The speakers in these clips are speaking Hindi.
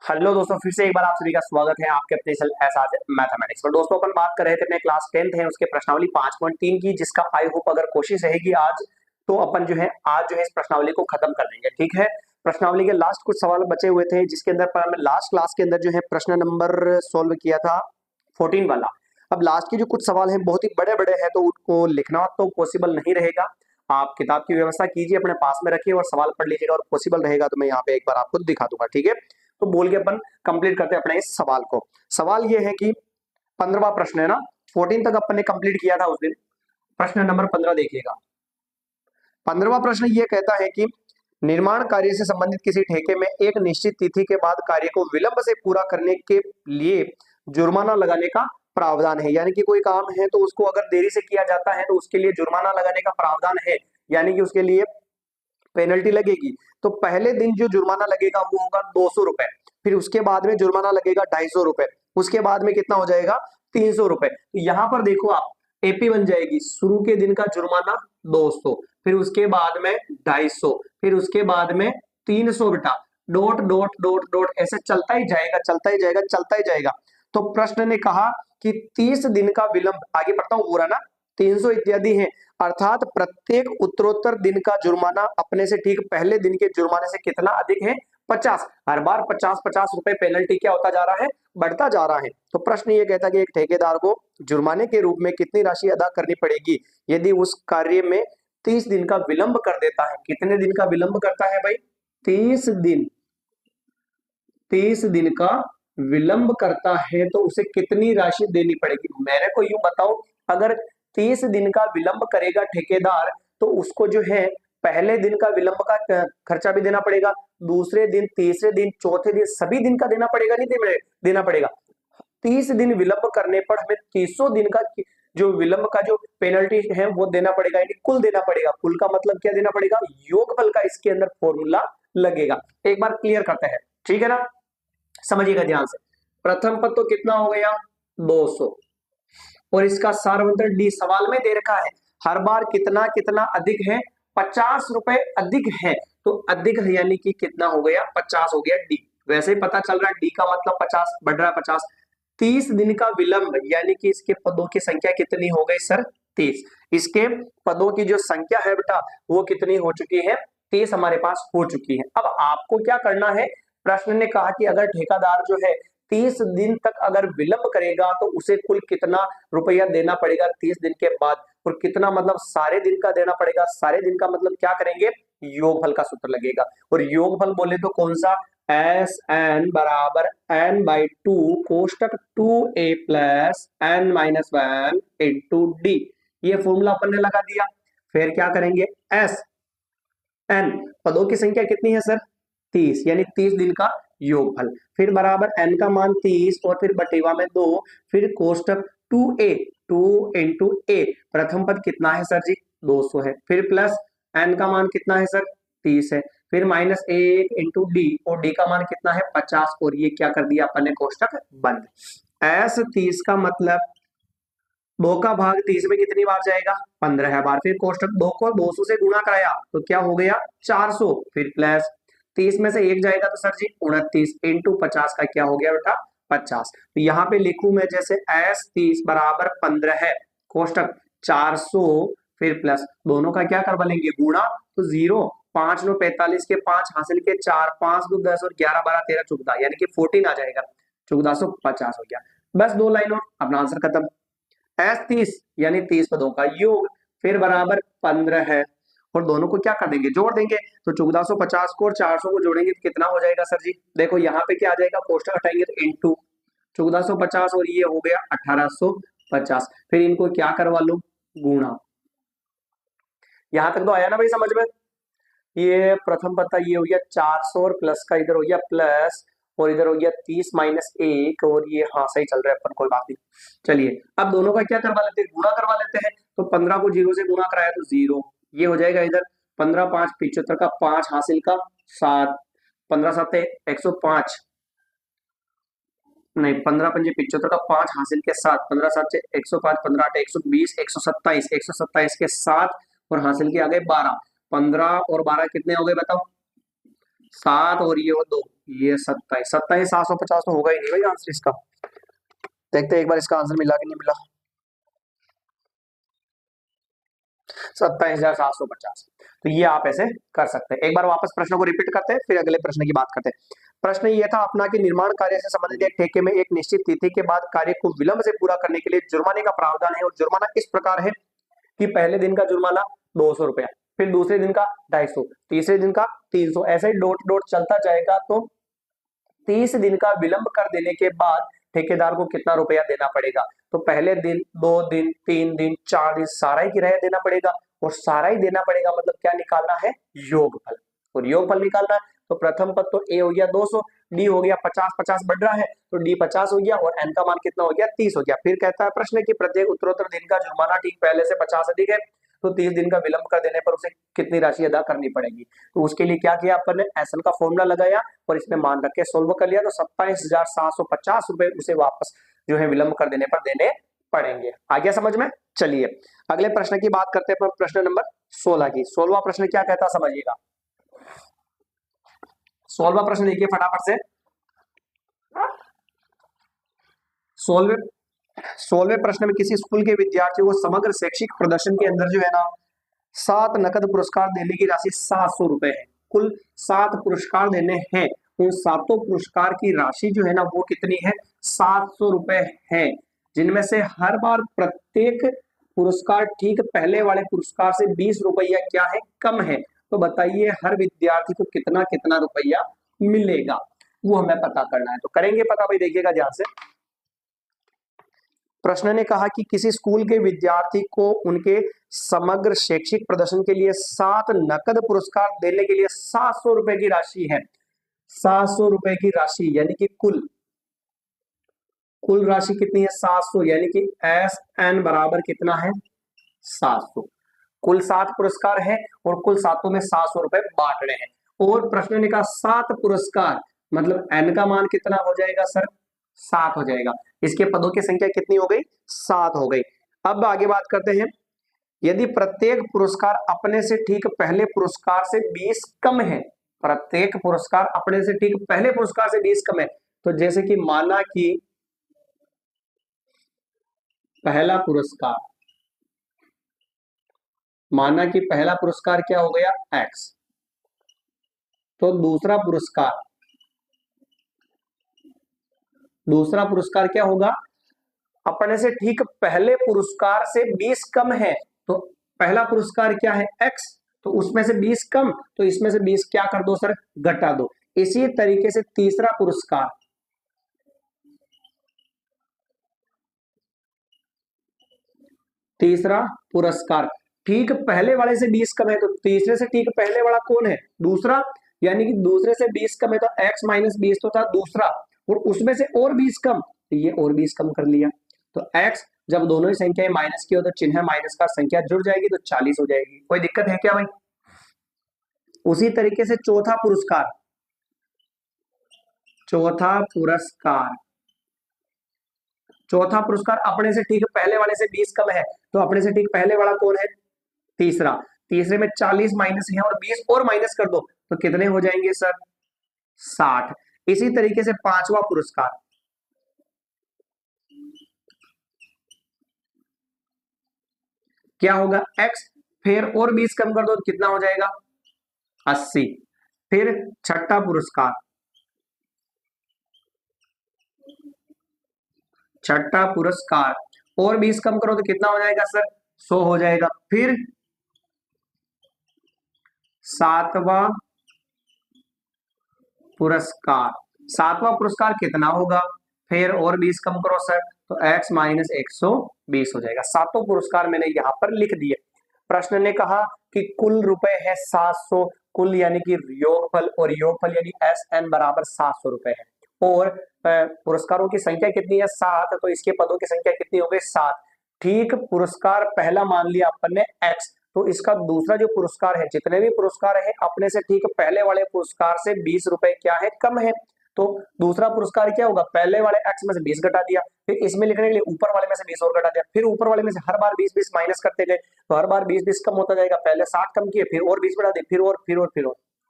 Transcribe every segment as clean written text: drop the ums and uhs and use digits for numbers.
हेलो दोस्तों, फिर से एक बार आप सभी का स्वागत है आपके अपने एहसास मैथमेटिक्स पर। दोस्तों अपन बात कर रहे थे अपने क्लास 10th है उसके प्रश्नावली 5.3 की, जिसका आई होप अगर कोशिश रहेगी आज तो अपन जो है आज जो है इस प्रश्नावली को खत्म कर देंगे। ठीक है, प्रश्नावली के लास्ट कुछ सवाल बचे हुए थे जिसके अंदर पर हमने लास्ट क्लास के अंदर जो है प्रश्न नंबर सोल्व किया था 14 वाला। अब लास्ट के जो कुछ सवाल हैं बहुत ही बड़े बड़े हैं तो उनको लिखना तो पॉसिबल नहीं रहेगा। आप किताब की व्यवस्था कीजिए, अपने पास में रखिए और सवाल पढ़ लीजिएगा, और पॉसिबल रहेगा तो मैं यहाँ पे एक बार आपको दिखा दूंगा। ठीक है, तो बोल के अपन कंप्लीट करते हैं अपने इस सवाल को। सवाल ये है कि 15वां प्रश्न है ना, 14 तक अपन ने कंप्लीट किया था उस दिन। प्रश्न नंबर 15 देखिएगा। 15वां प्रश्न ये कहता है कि निर्माण कार्य से संबंधित किसी ठेके में एक निश्चित तिथि के बाद कार्य को विलंब से पूरा करने के लिए जुर्माना लगाने का प्रावधान है। यानी कि कोई काम है तो उसको अगर देरी से किया जाता है तो उसके लिए जुर्माना लगाने का प्रावधान है, यानी कि उसके लिए पेनल्टी लगेगी। तो पहले दिन जो जुर्माना लगेगा वो होगा 200 रुपए, फिर उसके बाद में जुर्माना लगेगा 250 रुपए, उसके बाद में कितना हो जाएगा 300 रुपए। तो यहाँ पर देखो आप एपी बन जाएगी, शुरू के दिन का जुर्माना 200, फिर उसके बाद में 250, फिर उसके बाद में 300 बेटा, डॉट डॉट डॉट डॉट ऐसे चलता ही जाएगा चलता ही जाएगा चलता ही जाएगा। तो प्रश्न ने कहा कि 30 दिन का विलंब, आगे पढ़ता हूं पूरा ना, 300 इत्यादि है, अर्थात प्रत्येक उत्तरोत्तर दिन का जुर्माना अपने से ठीक पहले दिन के जुर्माने से कितना अधिक है 50। हर बार 50-50 रुपए पेनल्टी क्या होता जा रहा है, बढ़ता जा रहा है। तो प्रश्न ये कहता है कि एक ठेकेदार को जुर्माने के रूप में कितनी राशि अदा करनी पड़ेगी यदि उस कार्य में 30 दिन का विलंब कर देता है। कितने दिन का विलंब करता है भाई, 30 दिन। 30 दिन का विलंब करता है तो उसे कितनी राशि देनी पड़ेगी। मेरे को यूं बताओ, अगर 30 दिन का विलंब करेगा ठेकेदार तो उसको जो है पहले दिन का विलंब का खर्चा भी देना पड़ेगा, दूसरे दिन, तीसरे दिन, चौथे दिन, सभी दिन का देना पड़ेगा, नहीं देना पड़ेगा। 30 दिन विलंब करने पर हमें 300 दिन का जो विलंब का जो पेनल्टी है वो देना पड़ेगा, यानी कुल देना पड़ेगा। कुल का मतलब क्या देना पड़ेगा, योगफल का इसके अंदर फॉर्मूला लगेगा। एक बार क्लियर करते हैं, ठीक है ना, समझिएगा ध्यान से। प्रथम पद तो कितना हो गया 200, और इसका सारवंतर डी सवाल में दे रखा है, हर बार कितना कितना अधिक है, 50 रुपए अधिक है। तो अधिक है यानी कि कितना हो गया 50 हो गया डी। वैसे ही पता चल रहा है डी का मतलब 50 बढ़ रहा है 50। 30 दिन का विलंब यानी कि इसके पदों की संख्या कितनी हो गई सर 30। इसके पदों की जो संख्या है बेटा वो कितनी हो चुकी है 30 हमारे पास हो चुकी है। अब आपको क्या करना है, प्रश्न ने कहा कि अगर ठेकेदार जो है 30 दिन तक अगर विलंब करेगा तो उसे कुल कितना रुपया देना पड़ेगा 30 दिन के बाद, और कितना मतलब सारे दिन का देना पड़ेगा। सारे दिन का मतलब क्या करेंगे, योगफल का सूत्र लगेगा, और योगफल बोले तो कौन सा, एस एन बराबर एन बाई टू कोष्टक 2a plus N minus 1 into D. ये फॉर्मूला अपन ने लगा दिया। फिर क्या करेंगे, एस एन पदों की संख्या कितनी है सर 30, यानी 30 दिन का योगफल, फिर बराबर n का मान 30 और फिर बटेवा में 2, फिर कोष्टक 2a 2 इंटू ए, प्रथम पद कितना है सर जी 200 है, फिर प्लस n का मान कितना है सर 30 है, फिर माइनस 1 इंटू डी, और डी का मान कितना है 50, और ये क्या कर दिया अपन ने कोष्टक बंद। एस 30 का मतलब 2 का भाग 30 में कितनी बार जाएगा 15 बार, फिर कोष्टक 2 को 200 से गुणा कराया तो क्या हो गया 400, फिर प्लस 30 में से 1 जाएगा तो सर जी 29 इंटू 50 का क्या हो गया बेटा 50। तो यहाँ पे लिखूं मैं जैसे एस 30 बराबर 15 है, कोष्टक 400, फिर प्लस दोनों का क्या करवा लेंगे गुणा, तो 0 5 9 45 के 5 हासिल के 4 5 2 10 और 11 12 13 14, यानी कि 14 आ जाएगा, 1450 हो गया। बस 2 लाइन और अपना आंसर खत्म। एस 30 यानी 30 पदों का योग, फिर बराबर 15 है, और दोनों को क्या कर देंगे जोड़ देंगे, तो 1450 को और 400 को जोड़ेंगे तो कितना हो जाएगा सर जी, देखो यहाँ पे क्या आ जाएगा, कोष्टक हटाएंगे तो इंटू 1450 और ये हो गया 1850, फिर इनको क्या करवा लो गुणा। यहां तक तो आया ना भाई समझ में। ये प्रथम पता ये हो गया 400 और प्लस का इधर हो गया प्लस, और इधर हो गया 30 माइनस 1, और ये हाँ सही चल रहा है अपन कोई बात नहीं। चलिए अब दोनों का क्या करवा लेते हैं, गुणा करवा लेते हैं, तो 15 को 0 से गुणा कराया तो 0, ये हो जाएगा इधर 15 5 75 का 5 हासिल का 7, 15 7 105, नहीं 15 5 75 का 5 हासिल के 7, 15 7 105, 15 8 120, 127, 127 के 7 और हासिल के आ गए 12, 15 और 12 कितने हो गए बताओ 7 और ये 2, ये 27, 27,750 तो होगा ही नहीं भाई आंसर इसका। देखते हैं एक बार इसका आंसर मिला कि नहीं मिला। 27,750। तो ये आप ऐसे कर सकते हैं। एक बार वापस प्रश्न को रिपीट करते हैं, फिर अगले प्रश्न की बात करते हैं। प्रश्न ये था अपना कि निर्माण कार्य से संबंधित एक ठेके में एक निश्चित तिथि के बाद कार्य को विलंब से पूरा करने के लिए जुर्माने का प्रावधान है, और जुर्माना इस प्रकार है कि पहले दिन का जुर्माना 200 रुपया, फिर दूसरे दिन का 250, तीसरे दिन का 300, ऐसे ही डॉट डॉट चलता जाएगा। तो 30 दिन का विलंब कर देने के बाद ठेकेदार को कितना रुपया देना पड़ेगा? तो पहले दिन, 2 दिन, 3 दिन, 4 दिन सारा ही किराया देना पड़ेगा, और सारा ही देना पड़ेगा मतलब क्या निकालना है? योगफल। और योगफल निकालना है तो प्रथम पद तो ए हो गया 200, डी हो गया 50, 50 बढ़ रहा है तो डी 50 हो गया, और एन का मान कितना हो गया? 30 हो गया। फिर कहता है प्रश्न की प्रत्येक उत्तरोत्तर दिन का जुर्माना ठीक पहले से 50 अधिक है, तो 30 दिन का विलंब कर देने पर उसे कितनी राशि अदा करनी पड़ेगी? तो उसके लिए क्या किया अपन ने? एसएन का फॉर्मूला लगाया और इसमें मान रख के सोल्व कर लिया, तो 27,750 रुपए उसे वापस जो है विलंब कर देने पर देने पड़ेंगे। आ गया समझ में? चलिए अगले प्रश्न की बात करते हैं, प्रश्न नंबर 16 की। 16वां प्रश्न क्या कहता है समझिएगा। 16वां प्रश्न देखिए फटाफट से। 16वें प्रश्न में किसी स्कूल के विद्यार्थियों को समग्र शैक्षिक प्रदर्शन के अंदर जो है ना 7 नकद पुरस्कार देने की राशि 700 रुपए है। कुल 7 पुरस्कार देने हैं, उन 7 पुरस्कार की राशि जो है ना वो कितनी है? 700 रुपए है, जिनमें से हर बार प्रत्येक पुरस्कार ठीक पहले वाले पुरस्कार से 20 रुपया क्या है? कम है। तो बताइए हर विद्यार्थी को कितना कितना रुपया मिलेगा, वो हमें पता करना है। तो करेंगे पता भाई, देखिएगा ध्यान से। प्रश्न ने कहा कि किसी स्कूल के विद्यार्थी को उनके समग्र शैक्षिक प्रदर्शन के लिए 7 नकद पुरस्कार देने के लिए 700 रुपए की राशि है। 700 रुपए की राशि यानी कि कुल राशि कितनी है? 700, यानी कि एस एन बराबर कितना है? 700। कुल 7 पुरस्कार है और कुल 7 में 700 रुपए बांट रहे हैं। और प्रश्न ने कहा 7 पुरस्कार मतलब एन का मान कितना हो जाएगा सर? 7 हो जाएगा। इसके पदों की संख्या कितनी हो गई? 7 हो गई। अब आगे बात करते हैं, यदि प्रत्येक पुरस्कार अपने से ठीक पहले पुरस्कार से 20 कम है, प्रत्येक पुरस्कार अपने से ठीक पहले पुरस्कार से 20 कम है, तो जैसे कि माना कि पहला पुरस्कार क्या हो गया? एक्स, तो दूसरा पुरस्कार क्या होगा? अपने से ठीक पहले पुरस्कार से 20 कम है, तो पहला पुरस्कार क्या है? एक्स, तो उसमें से 20 कम, तो इसमें से 20 क्या कर दो सर? घटा दो। इसी तरीके से तीसरा पुरस्कार ठीक पहले वाले से 20 कम है, तो तीसरे से ठीक पहले वाला कौन है? दूसरा, यानी कि दूसरे से 20 कम है तो x माइनस 20 तो था दूसरा, और उसमें से और 20 कम, तो ये और 20 कम कर लिया। तो x जब दोनों ही संख्याएं माइनस की हो तो चिन्ह माइनस का संख्या जुड़ जाएगी तो 40 हो जाएगी। कोई दिक्कत है क्या भाई? उसी तरीके से चौथा पुरस्कार अपने से ठीक पहले वाले से 20 कम है, तो अपने से ठीक पहले वाला कौन है? तीसरा। तीसरे में 40 माइनस है और 20 और माइनस कर दो तो कितने हो जाएंगे सर? 60। इसी तरीके से पांचवा पुरस्कार, क्या होगा? x, फिर और 20 कम कर दो तो कितना हो जाएगा? 80। फिर छठा पुरस्कार और 20 कम करो तो कितना हो जाएगा सर? 100 हो जाएगा। फिर सातवां पुरस्कार कितना होगा? फिर और 20 कम करो सर, तो x माइनस 120 हो जाएगा। 7 पुरस्कार मैंने यहां पर लिख दिए। प्रश्न ने कहा कि कुल रुपए है 700, कुल यानी कि योगफल, और योगफल यानी एस एन बराबर 700 रुपए है, और पुरस्कारों की संख्या कितनी है? 7, तो इसके पदों की संख्या कितनी हो गई? 7। ठीक पुरस्कार पहला मान लिया अपन ने x, तो इसका दूसरा जो पुरस्कार है, जितने भी पुरस्कार है अपने से ठीक पहले वाले पुरस्कार से 20 रुपए क्या है? कम है। तो दूसरा पुरस्कार क्या होगा? पहले वाले x में से 20 घटा दिया, फिर इसमें लिखने के लिए ऊपर वाले में से 20 और घटा दिया, फिर ऊपर वाले में से हर बार 20 माइनस करते गए, तो हर बार 20 कम होता जाएगा। पहले 60 कम किए, फिर और 20 बढ़ा दिए, फिर और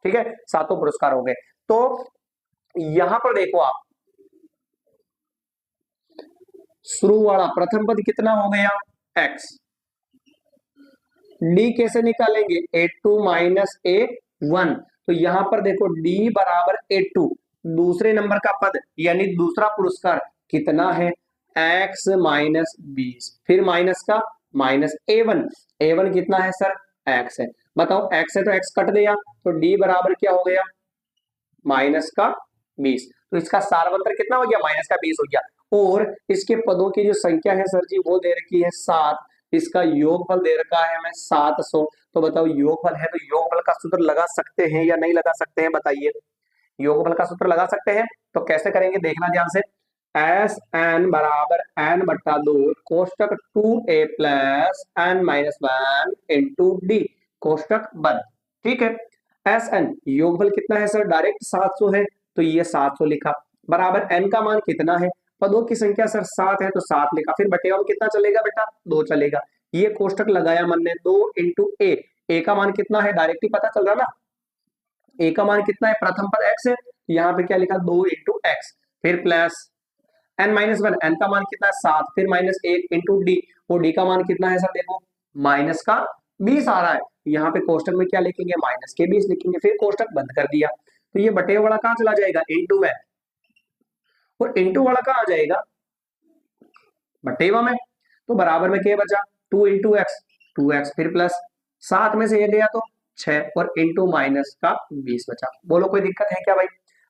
ठीक है, सातों पुरस्कार हो गए। तो यहां पर देखो आप, शुरू वाला प्रथम पद कितना हो गया x, डी कैसे निकालेंगे A2 माइनस A1, तो यहां पर देखो d बराबर A2, दूसरे नंबर का पद यानी दूसरा पुरस्कार कितना है x माइनस 20, फिर माइनस का माइनस A1, A1 कितना है सर x है, बताओ x है तो x कट गया, तो d बराबर क्या हो गया माइनस का 20, तो इसका सारवंतर कितना हो गया माइनस का 20 हो गया। और इसके पदों की जो संख्या है सर जी वो दे रखी है 7, इसका योगफल दे रखा है हमें 700, तो बताओ योगफल है तो योगफल का सूत्र लगा सकते हैं या नहीं लगा सकते हैं, बताइए योगफल का सूत्र लगा सकते हैं, तो कैसे करेंगे देखना ध्यान से, एस एन बराबर एन बट्टा 2 कोष्टक 2a plus N minus 1 into D, कोष्टक बंद, ठीक है। एस एन योगफल कितना है सर डायरेक्ट 700 है, तो ये 700 लिखा, बराबर एन का मान कितना है, पदों की संख्या सर 7 है तो 7 लिखा, फिर बटेवा में कितना चलेगा बेटा 2 चलेगा, ये कोष्टक लगाया मन ने 2 इंटू ए का मान कितना है डायरेक्ट ही पता चल रहा ना, ए का मान कितना है प्रथम पद x है, यहाँ पे क्या लिखा 2 इंटू एक्स, फिर प्लस n माइनस 1, n का मान कितना है 7, फिर माइनस 1 इंटू डी, और डी का मान कितना है सर देखो माइनस का 20 आ रहा है, यहाँ पे कोष्टक में क्या लिखेंगे माइनस के 20 लिखेंगे, फिर कोष्टक बंद कर दिया, तो ये बटे वाला कहाँ चला जाएगा इंटू में, और इंटू वाला कहाँ आ जाएगा बटेवा में, तो बराबर में क्या बचा 2 इंटू एक्स 2x, फिर प्लस 7 में से ये गया तो 6, और इंटू माइनस का 20 बचा, बोलो कोई दिक्कत है क्या भाई,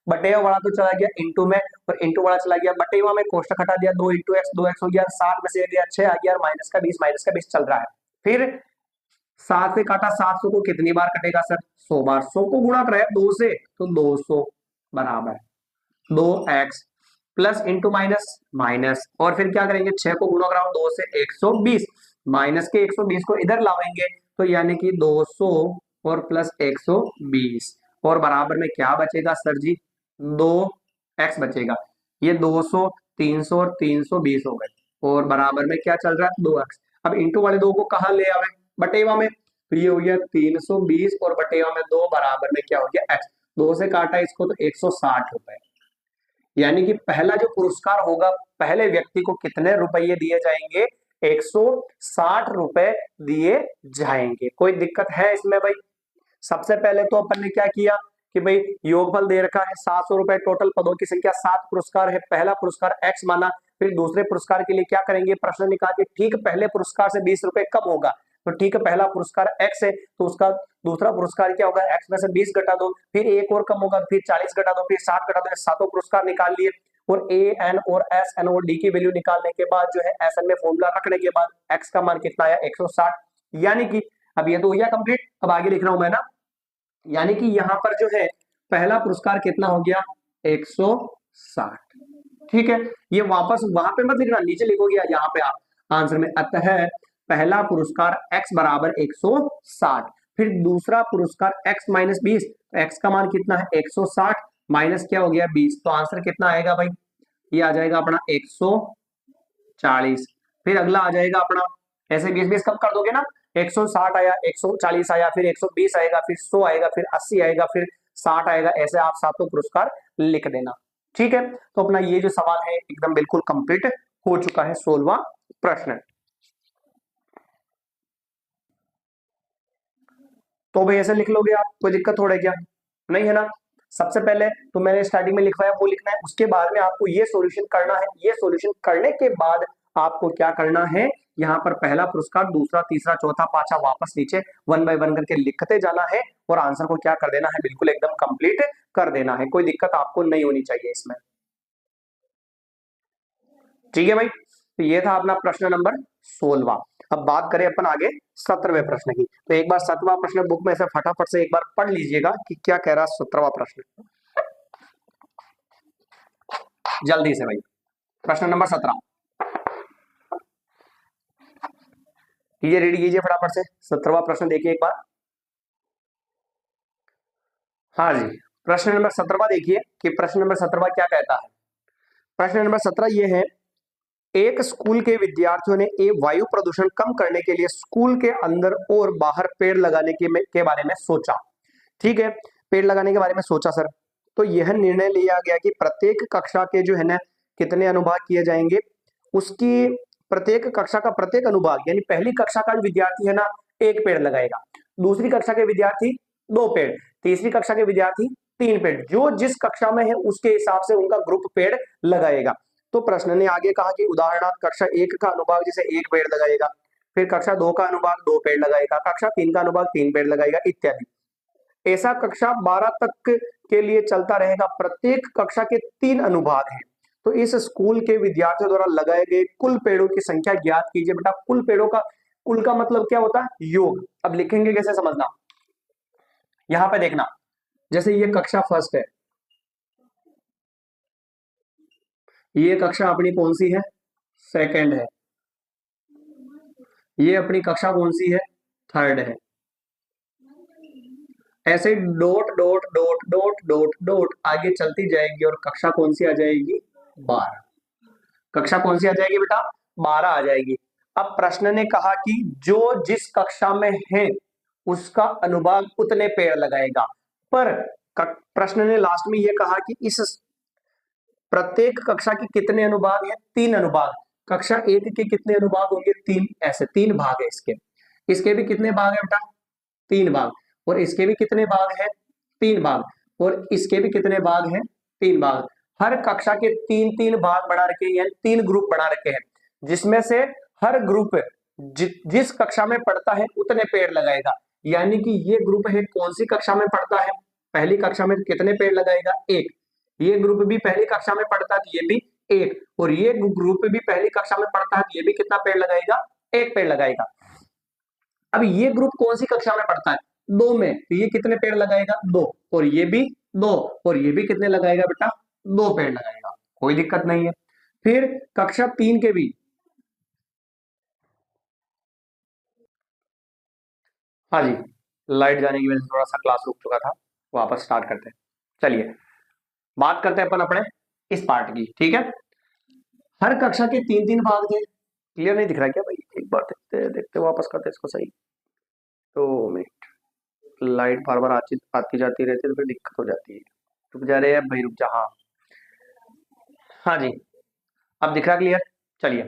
बटेवा वाला तो चला गया इंटू में और इंटू वाला चला गया बटेवा में, कोष्टक हटा दिया 2 इंटू एक्स 2x हो गया, 7 में से ये गया 6 आ गया, माइनस का 20 चल रहा है, फिर 7 से काटा 700 को कितनी बार कटेगा सर 100 बार, 100 को गुणा कराया 2 से तो 200 बराबर 2x plus into minus minus, और फिर क्या करेंगे 6 को गुणा कराओ 2 से 120, माइनस के 120 को इधर लाएंगे तो यानी कि 200 और प्लस 120, और बराबर में क्या बचेगा सर जी 2x बचेगा, ये 200 300 और 320 हो गए, और बराबर में क्या चल रहा है 2x, अब इंटू वाले 2 को कहाँ ले आवे बटेवा में, तो ये हो गया 320 और बटेवा में 2 बराबर में क्या हो गया x, 2 से काटा इसको तो 160 रुपए, यानी कि पहला जो पुरस्कार होगा पहले व्यक्ति को कितने रुपये दिए जाएंगे 160 रुपए दिए जाएंगे, कोई दिक्कत है इसमें भाई। सबसे पहले तो अपन ने क्या किया कि भाई योगफल दे रखा है 700 रुपए, टोटल पदों की संख्या 7 पुरस्कार है, पहला पुरस्कार x माना, फिर दूसरे पुरस्कार के लिए क्या करेंगे प्रश्न निकाल के, ठीक पहले पुरस्कार से 20 रुपए कम होगा, तो ठीक है पहला पुरस्कार x है तो उसका दूसरा पुरस्कार क्या होगा x में से 20 घटा दो, फिर एक और कम होगा, फिर 40 घटा दो, फिर 60 घटा दो, सातों पुरस्कार निकाल लिए, और ए एन और एस एन और डी की वैल्यू निकालने के बाद जो है एस एन में फॉर्मूला रखने के बाद x का मान कितना आया 160, यानी कि अब ये तो हो गया कंप्लीट, अब आगे लिख रहा हूं मैं ना, यानी कि यहां पर जो है पहला पुरस्कार कितना हो गया 160, ठीक है, ये वापस वहां पे मत लिखना नीचे लिखोगे यहाँ पे आप आंसर में, अतः पहला पुरस्कार x बराबर 160, फिर दूसरा पुरस्कार x माइनस 20, x का मान कितना है 160 माइनस क्या हो गया 20, तो आंसर कितना आएगा भाई, ये आ जाएगा अपना 140, फिर अगला आ जाएगा अपना, ऐसे 20 कम कर दोगे ना, 160 आया 140 आया, फिर 120 आएगा, फिर 100 आएगा, फिर 80 आएगा, फिर 60 आएगा, ऐसे आप सातों पुरस्कार लिख देना, ठीक है। तो अपना ये जो सवाल है एकदम बिल्कुल कंप्लीट हो चुका है 16वां प्रश्न, तो भाई ऐसे लिख लोगे आप, कोई दिक्कत थोड़ा क्या नहीं है ना। सबसे पहले तो मैंने स्टार्टिंग में लिखवाया वो लिखना है, उसके बाद में आपको ये सॉल्यूशन करना है, ये सॉल्यूशन करने के बाद आपको क्या करना है, यहाँ पर पहला पुरस्कार दूसरा तीसरा चौथा पांचवा वापस नीचे 1 बाय 1 करके लिखते जाना है, और आंसर को क्या कर देना है बिल्कुल एकदम कंप्लीट कर देना है, कोई दिक्कत आपको नहीं होनी चाहिए इसमें, ठीक है भाई। तो ये था अपना प्रश्न नंबर 16वां। अब बात करें अपन आगे 17वें प्रश्न की, तो एक बार 17वां प्रश्न बुक में से फटाफट से एक बार पढ़ लीजिएगा कि क्या कह रहा है 17वां प्रश्न, जल्दी से भाई, प्रश्न नंबर 17 ये रीड कीजिए फटाफट से, 17वां प्रश्न देखिए एक बार। हाँ जी, प्रश्न नंबर 17वां देखिए कि प्रश्न नंबर 17वां क्या कहता है। प्रश्न नंबर 17 ये है, एक स्कूल के विद्यार्थियों ने वायु प्रदूषण कम करने के लिए स्कूल के अंदर और बाहर पेड़ लगाने के बारे में सोचा, ठीक है। पेड़ लगाने के बारे में सोचा सर, तो यह निर्णय लिया गया कि प्रत्येक कक्षा के जो है ना कितने अनुभाग किए जाएंगे, उसकी प्रत्येक कक्षा का प्रत्येक अनुभाग यानी पहली कक्षा का जो विद्यार्थी है ना 1 पेड़ लगाएगा, दूसरी कक्षा के विद्यार्थी 2 पेड़, तीसरी कक्षा के विद्यार्थी 3 पेड़, जो जिस कक्षा में है उसके हिसाब से उनका ग्रुप पेड़ लगाएगा। तो प्रश्न ने आगे कहा कि उदाहरणार्थ कक्षा 1 का अनुभाग जैसे 1 पेड़ लगाएगा, फिर कक्षा 2 का अनुभाग 2 पेड़ लगाएगा, कक्षा 3 का अनुभाग 3 पेड़ लगाएगा इत्यादि। ऐसा कक्षा 12 तक के लिए चलता रहेगा। प्रत्येक कक्षा के 3 अनुभाग हैं। तो इस स्कूल के विद्यार्थियों द्वारा लगाए गए कुल पेड़ों की संख्या ज्ञात कीजिए। बेटा कुल पेड़ों का, कुल का मतलब क्या होता है? योग। अब लिखेंगे कैसे समझना, यहां पे देखना, जैसे ये कक्षा फर्स्ट है, ये कक्षा अपनी कौन सी है? सेकंड है। ये अपनी कक्षा कौन सी है? थर्ड है। ऐसे dot dot dot dot dot dot आगे चलती जाएगी और कक्षा कौन सी आ जाएगी? 12। कक्षा कौन सी आ जाएगी बेटा? 12 आ जाएगी। अब प्रश्न ने कहा कि जो जिस कक्षा में है उसका अनुभाग उतने पेड़ लगाएगा, पर प्रश्न ने लास्ट में यह कहा कि इस प्रत्येक कक्षा के कितने अनुभाग है? 3 अनुभाग। कक्षा 1 के कितने अनुभाग होंगे? 3। ऐसे 3 भाग है इसके। इसके भी कितने भाग है बेटा? 3 भाग। और इसके भी कितने भाग हैं? 3 भाग। और इसके भी कितने भाग हैं? 3 भाग। हर कक्षा के 3-3 भाग बना रखे हैं, यानी 3 ग्रुप बना रखे हैं, जिसमें से हर ग्रुप जिस कक्षा में पढ़ता है उतने पेड़ लगाएगा। यानी कि ये ग्रुप है कौन सी कक्षा में पढ़ता है? पहली कक्षा में कितने पेड़ लगाएगा? 1। ये ग्रुप भी पहली कक्षा में पढ़ता है तो ये भी 1, और ये ग्रुप भी पहली कक्षा में पढ़ता है तो ये भी कितना पेड़ लगाएगा? 1 पेड़ लगाएगा। अब ये ग्रुप कौन सी कक्षा में पढ़ता है? 2 में, तो ये कितने पेड़ लगाएगा? 2, और ये भी 2, और ये भी कितने लगाएगा बेटा? 2 पेड़ लगाएगा। कोई दिक्कत नहीं है। फिर कक्षा 3 के भी, हाँ जी, लाइट जाने की वजह से थोड़ा सा क्लास रुक चुका था, वापस स्टार्ट करते हैं। चलिए बात करते हैं अपन अपने इस पार्ट की, ठीक है। हर कक्षा के 3-3 भाग थे। क्लियर नहीं दिख रहा क्या भाई? एक बार देखते देखते वापस करते इसको सही। तो लाइट बार बार आती जाती रहती है तो फिर दिक्कत हो जाती है। रुक जा रहे हैं भाई, रुक जा। हाँ हाँ जी, अब दिख रहा क्लियर? चलिए,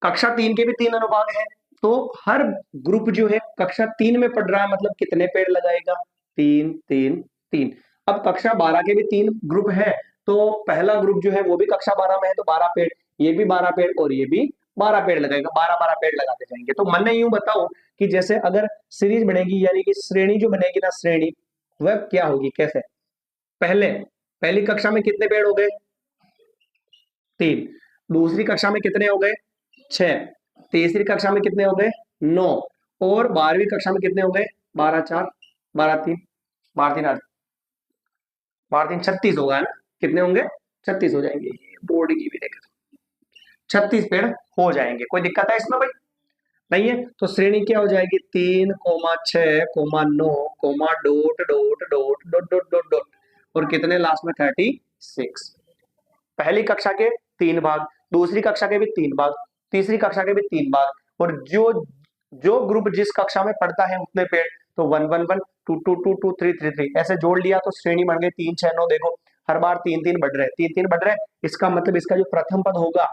कक्षा 3 के भी 3 अनुभाग हैं, तो हर ग्रुप जो है कक्षा 3 में पढ़ रहा है, मतलब कितने पेड़ लगाएगा? 3 3 3। अब कक्षा 12 के भी 3 ग्रुप है, तो पहला ग्रुप जो है वो भी कक्षा 12 में है, तो 12 पेड़, ये भी 12 पेड़, और ये भी 12 पेड़ लगाएगा। 12-12 पेड़ लगाते जाएंगे। तो मन ने यूं बताओ कि जैसे अगर सीरीज बनेगी, यानी कि श्रेणी जो बनेगी ना, श्रेणी वह क्या होगी? कैसे? पहली कक्षा में कितने पेड़ हो गए? 3। दूसरी कक्षा में कितने हो गए? 6। तीसरी कक्षा में कितने हो गए? 9। और 12वीं कक्षा में कितने हो गए? 12-4, 12-3, 12-3 12-3 36 होगा ना? कितने होंगे? 36 हो जाएंगे। बोर्ड की भी देखें 36 पेड़ हो जाएंगे। कोई दिक्कत है इसमें भाई? नहीं है। तो श्रेणी क्या हो जाएगी? 3,6,9, dot dot dot dot dot dot dot, और कितने लास्ट में? 36। पहली कक्षा के 3 भाग, दूसरी कक्षा के भी 3 भाग, तीसरी कक्षा के भी 3 भाग, और जो जो ग्रुप जिस कक्षा में पढ़ता है उतने पेड़। तो 1-1-1, 2-2-2, 2-3-3-3 ऐसे जोड़ लिया तो श्रेणी बन गई 3-6-9। देखो हर बार 3-3 बढ़ रहे, 3-3 बढ़ रहे। इसका मतलब इसका जो प्रथम पद होगा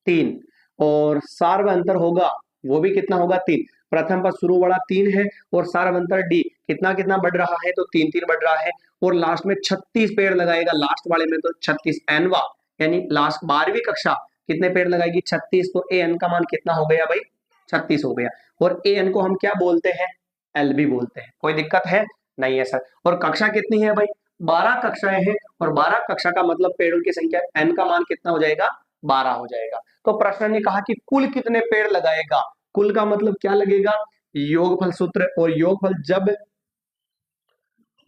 3, और सार्वअंतर होगा वो भी कितना होगा? 3। प्रथम पद शुरू वाला 3 है, और सार्वअंतर डी कितना कितना बढ़ रहा है? तो 3-3 बढ़ रहा है। और लास्ट में 36 पेड़ लगाएगा, लास्ट वाले में तो 36 एनवा, यानी लास्ट 12वीं कक्षा कितने पेड़ लगाएगी? 36। तो ए एन का मान कितना हो गया भाई? 36 हो गया। और ए एन को हम क्या बोलते हैं? एल भी बोलते हैं। कोई दिक्कत है? नहीं है सर। और कक्षा कितनी है भाई? 12 कक्षाएं हैं, और 12 कक्षा का मतलब पेड़ों की संख्या एन का मान कितना हो जाएगा? 12 हो जाएगा। तो प्रश्न ने कहा कि कुल कितने पेड़ लगाएगा? कुल का मतलब क्या लगेगा? योगफल सूत्र। और योगफल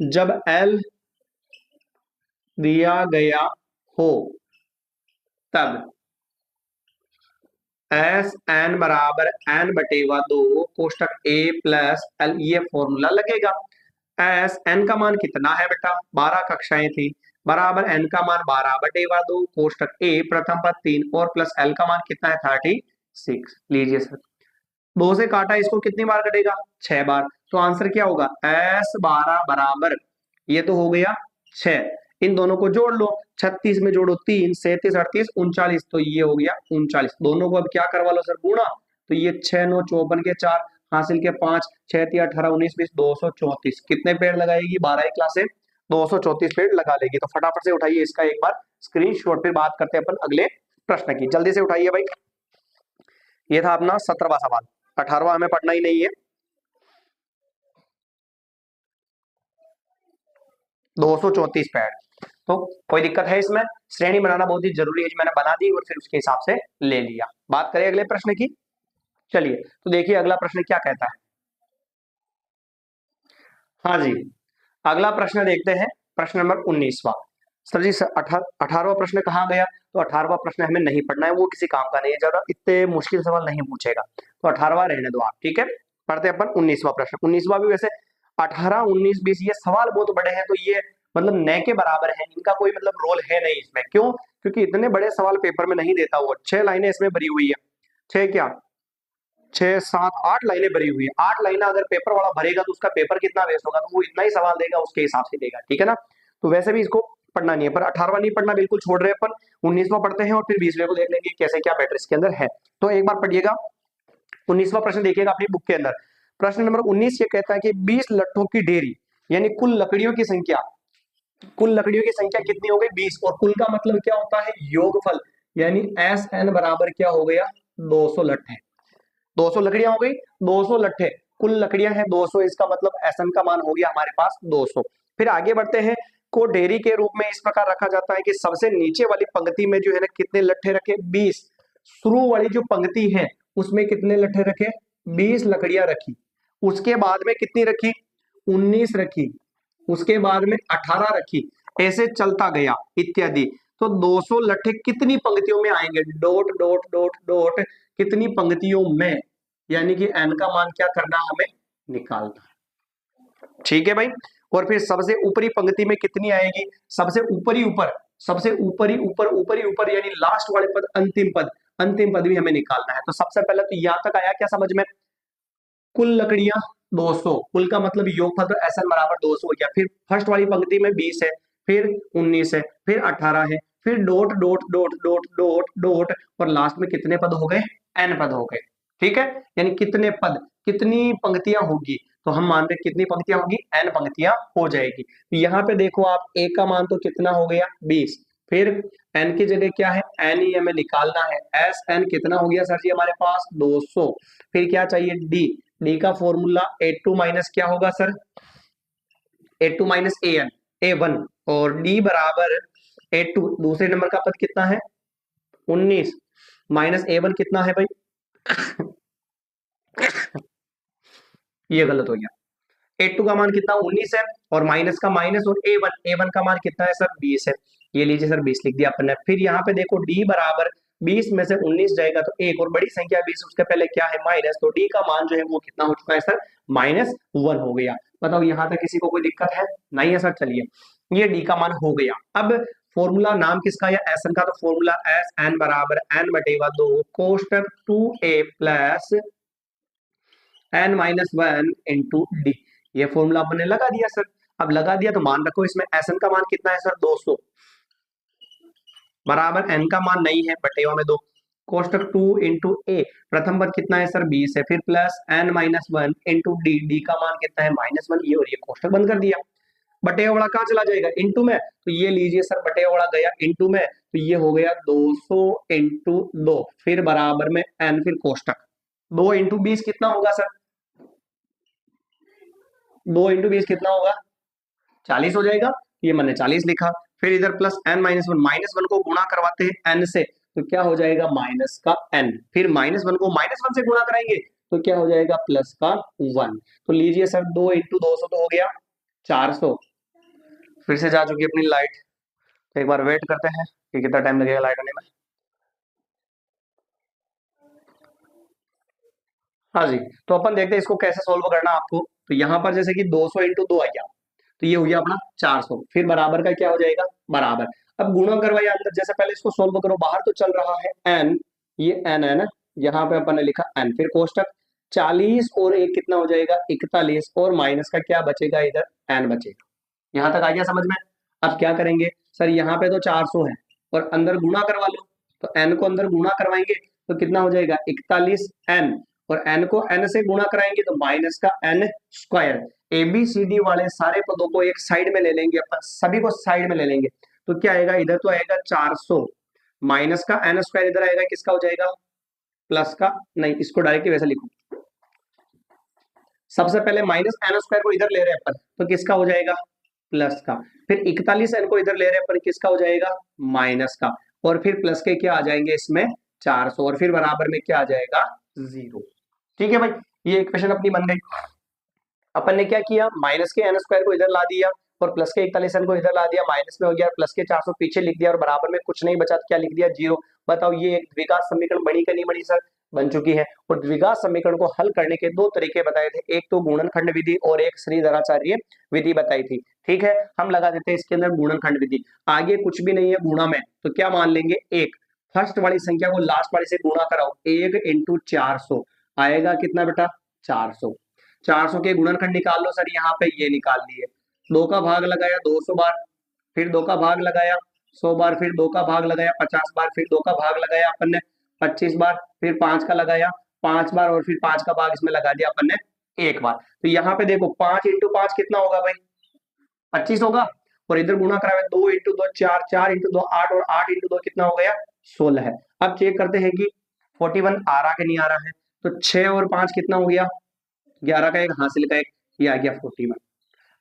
जब एल दिया गया हो तब एस एन बराबर एन बटेवा 2 कोष्टक ए प्लस एल, ये फॉर्मूला लगेगा। एस एन का मान कितना है बेटा? 12 कक्षाएं थी, बराबर एन का मान 12/2 कोष्टक ए प्रथम पद 3 और प्लस एल का मान कितना है? 36। लीजिए सर, 2 से काटा, इसको कितनी बार कटेगा? 6 बार। तो आंसर क्या होगा? S12 बराबर, ये तो हो गया 6, इन दोनों को जोड़ लो, 36 में जोड़ो 3, 37, 38, 39, तो ये हो गया 39। दोनों को अब क्या करवा लो सर? गुणा। तो ये 6 9 54 के 4, हासिल के 5, 6 3 18 19 20, 234। कितने पेड़ लगाएगी 12वीं क्लास से? 234 पेड़ लगा लेगी। तो फटाफट से उठाइए इसका एक बार स्क्रीनशॉट, फिर बात करते हैं अपन अगले प्रश्न की। जल्दी से उठाइए भाई। ये था अपना 17वां सवाल, 18वां हमें पढ़ना ही नहीं है। 234 पेड़, तो कोई दिक्कत है इसमें? श्रेणी बनाना बहुत ही जरूरी है, मैंने बना दी और फिर उसके हिसाब से ले लिया। बात करें अगले प्रश्न की। चलिए तो देखिए अगला प्रश्न क्या कहता है। हाँ जी, अगला प्रश्न देखते हैं, प्रश्न नंबर 19वां। सर जी 18वां प्रश्न कहाँ गया? तो 18वां प्रश्न हमें नहीं पढ़ना है, वो किसी काम का नहीं है, ज्यादा इतने मुश्किल सवाल नहीं पूछेगा, तो 18वां रहने दो आप, ठीक है। पढ़ते हैं अपन 19वां प्रश्न। 19वां भी वैसे 18 19 20 ये सवाल बहुत बड़े हैं, तो ये मतलब न के बराबर है, इनका कोई मतलब रोल है नहीं इसमें। क्यों? क्योंकि इतने बड़े सवाल पेपर में नहीं देता वो। 6 लाइनें इसमें भरी हुई है, 6 क्या 6 7 8 लाइनें भरी हुई है। 8 लाइनें अगर पेपर वाला भरेगा तो उसका पेपर कितना वेस्ट होगा, तो वो इतना ही सवाल देगा, उसके हिसाब से देगा, ठीक है ना। तो वैसे भी इसको पढ़ना नहीं है, पर 18वां नहीं पढ़ना, बिल्कुल छोड़ रहे हैं अपन। 19वां पढ़ते हैं और फिर 20वें को देख लेंगे कैसे क्या मैटर इसके अंदर है। तो एक बार पढ़िएगा 19वां प्रश्न, देखिएगा अपनी बुक के अंदर। प्रश्न नंबर 19 ये कहता है कि 20 लट्ठों की ढेरी यानी कुल लकड़ियों की संख्या, कुल लकड़ियों की संख्या कितनी हो गई? 20। और कुल का मतलब क्या होता है? योगफल, यानी SN बराबर क्या हो गया? 200 लट्ठे। 200 लकड़ियां हो गई, 200 लट्ठे, कुल लकड़ियां हैं 200, इसका मतलब SN का मान हो गया हमारे पास 200। फिर आगे बढ़ते हैं, को ढेरी के रूप में इस प्रकार रखा जाता है कि सबसे नीचे वाली पंक्ति में जो है ना कितने लट्ठे रखे? 20। शुरू वाली जो पंक्ति है उसमें कितने लट्ठे रखे? 20 लकड़ियां रखी। उसके बाद में कितनी रखी? 19 रखी। उसके बाद में 18 रखी, ऐसे चलता गया इत्यादि। तो 200 लट्ठे कितनी पंक्तियों में आएंगे? डॉट डॉट डॉट डॉट, कितनी पंक्तियों में, यानी कि n का मान क्या करना हमें? निकालना है, ठीक है भाई। और फिर सबसे ऊपरी पंक्ति में कितनी आएगी? सबसे ऊपरी ऊपर, सबसे ऊपरी ऊपर ऊपरी ऊपर यानी लास्ट वाले पद, अंतिम पद, अंतिम पद भी हमें निकालना है। तो सबसे पहले तो यहां तक आया क्या समझ में? कुल लकड़ियां 200, कुल का मतलब योगफल तो SN बराबर 200 हो गया। फिर फर्स्ट वाली पंक्ति में 20 है, फिर 19 है, फिर 18 है, फिर dot dot dot dot dot dot, और लास्ट में कितने पद हो गए? N पद हो गए, ठीक है। यानी कितने पद, कितनी पंक्तियां होगी, तो हम मान रहे कितनी पंक्तियां होगी? N पंक्तियां हो जाएगी। यहाँ पे देखो आप, A का मान तो कितना हो गया? 20। फिर N की जगह क्या है? N ही हमें निकालना है। SN कितना हो गया सर जी हमारे पास? 200। फिर क्या चाहिए? D। डी का फॉर्मूला A2 माइनस क्या होगा sir? A2 minus AN, A1, और D बराबर A2, दूसरे नंबर का पद कितना है? 19, माइनस A1 कितना है भाई? ये गलत हो गया। A2 का मान कितना? 19 है, और माइनस का माइनस, और A1 का मान कितना है सर? 20 है। ये लीजिए सर 20 लिख दिया अपन ने। फिर यहाँ पे देखो D बराबर 20 में से 19 जाएगा तो एक और बड़ी संख्या 20, उसके पहले क्या है? माइनस। तो D का मान जो है वो कितना हो चुका है सर? -1 हो गया। बताओ यहाँ तक किसी को कोई दिक्कत है? नहीं है सर। चलिए ये D का मान हो गया। अब फॉर्मूला नाम किसका? या SN का। तो फॉर्मूला SN बराबर n बटेगा 2 कोष्टक 2a plus n minus 1 into D. ये फॉर्मूला आपने लगा दिया सर। अब लगा दिया तो मान रखो इसमें SN का मान कितना है सर? 200 बराबर n का मान नहीं है, बटेवा में 2, कोष्टक 2 इंटू ए, प्रथम पद कितना है सर? 20 है, फिर plus n minus 1 into D, D का मान कितना है? -1। ये और ये कोष्टक बंद कर दिया। बटेवाड़ा कहाँ चला जाएगा? इंटू में। तो ये लीजिए सर, बटेवाड़ा गया इंटू में, तो ये हो गया 200 इंटू 2, फिर बराबर में n, फिर कोष्टक 2 इंटू 20 कितना होगा सर? 2 इंटू 20 कितना होगा? 40 हो जाएगा। ये मैंने 40 लिखा। फिर इधर प्लस n माइनस 1, -1 को गुणा करवाते हैं n से, तो क्या हो जाएगा? माइनस का n। फिर -1 को -1 से गुणा कराएंगे तो क्या हो जाएगा? प्लस का 1। तो लीजिए सर 2 इंटू 200 तो हो गया 400। फिर से जा चुकी अपनी लाइट, तो एक बार वेट करते हैं कि कितना टाइम लगेगा लाइट आने में। हाँ जी, तो अपन देखते हैं इसको कैसे सोल्व करना आपको। तो यहाँ पर जैसे कि 200 इंटू 2 आ गया, तो ये हो गया अपना 400। फिर बराबर का क्या हो जाएगा? बराबर। अब गुणा करवाइए अंदर, जैसे पहले इसको सोल्व करो। बाहर तो चल रहा है n, ये n है ना, यहाँ पे अपन ने लिखा n, फिर कोष्टक 40 और एक कितना हो जाएगा 41 और माइनस का क्या बचेगा इधर n बचेगा। यहां तक आ गया समझ में। अब क्या करेंगे सर यहाँ पे तो 400 है और अंदर गुणा करवा लो, तो n को अंदर गुणा करवाएंगे तो कितना हो जाएगा 41n और n को n से गुणा कराएंगे तो माइनस का n स्क्वायर। ABCD वाले सारे पदों को एक साइड में ले लेंगे अपन, सभी को साइड में ले लेंगे तो क्या आएगा इधर तो आएगा 400 माइनस का n स्क्वायर इधर आएगा किसका हो जाएगा प्लस का, नहीं इसको डायरेक्टली वैसे लिखो, सबसे पहले माइनस n स्क्वायर को इधर ले रहे हैं अपन तो किसका हो जाएगा प्लस का, फिर 41n को इधर ले रहे हैं अपन किसका हो जाएगा माइनस का, और फिर प्लस के क्या आ जाएंगे इसमें 400 और फिर बराबर में क्या आ जाएगा 0। ठीक है भाई, ये इक्वेशन अपनी बन गई। अपन ने क्या किया माइनस के n स्क्वायर को इधर ला दिया और प्लस के 41n को इधर ला दिया, माइनस में हो गया, प्लस के 400 पीछे लिख दिया और बराबर में कुछ नहीं बचा तो क्या लिख दिया 0। बताओ ये एक द्विघात समीकरण बनी कि नहीं बनी सर, बन चुकी है। और द्विघात समीकरण को हल करने के दो तरीके बताए थे, एक तो गुणनखंड विधि और एक श्रीधराचार्य विधि बताई थी। ठीक है, हम लगा देते हैं इसके अंदर गुणनखंड विधि, आगे कुछ भी नहीं है गुणा में, तो क्या मान लेंगे एक फर्स्ट वाली संख्या को लास्ट वाली से गुणा कराओ, 1 × 400 आएगा कितना बेटा 400। 400 के गुणनखंड निकाल लो सर, यहाँ पे ये निकाल लिए, 2 का भाग लगाया 200 बार, फिर 2 का भाग लगाया 100 बार, फिर 2 का भाग लगाया 50 बार, फिर 2 का भाग लगाया अपन ने 25 बार, फिर 5 का लगाया 5 बार और फिर 5 का भाग इसमें लगा दिया अपन ने 1 बार। तो यहाँ पे देखो 5 × 5 कितना होगा भाई 25 होगा, और इधर गुणा करा 2 × 2 4, 4 × 2 8 और 8 × 2 कितना हो गया 16 है। अब चेक करते हैं कि 41 आ रहा कि नहीं आ रहा है, तो 6 और 5 कितना हो गया 11 का एक हासिल का एक, ये आ गया 41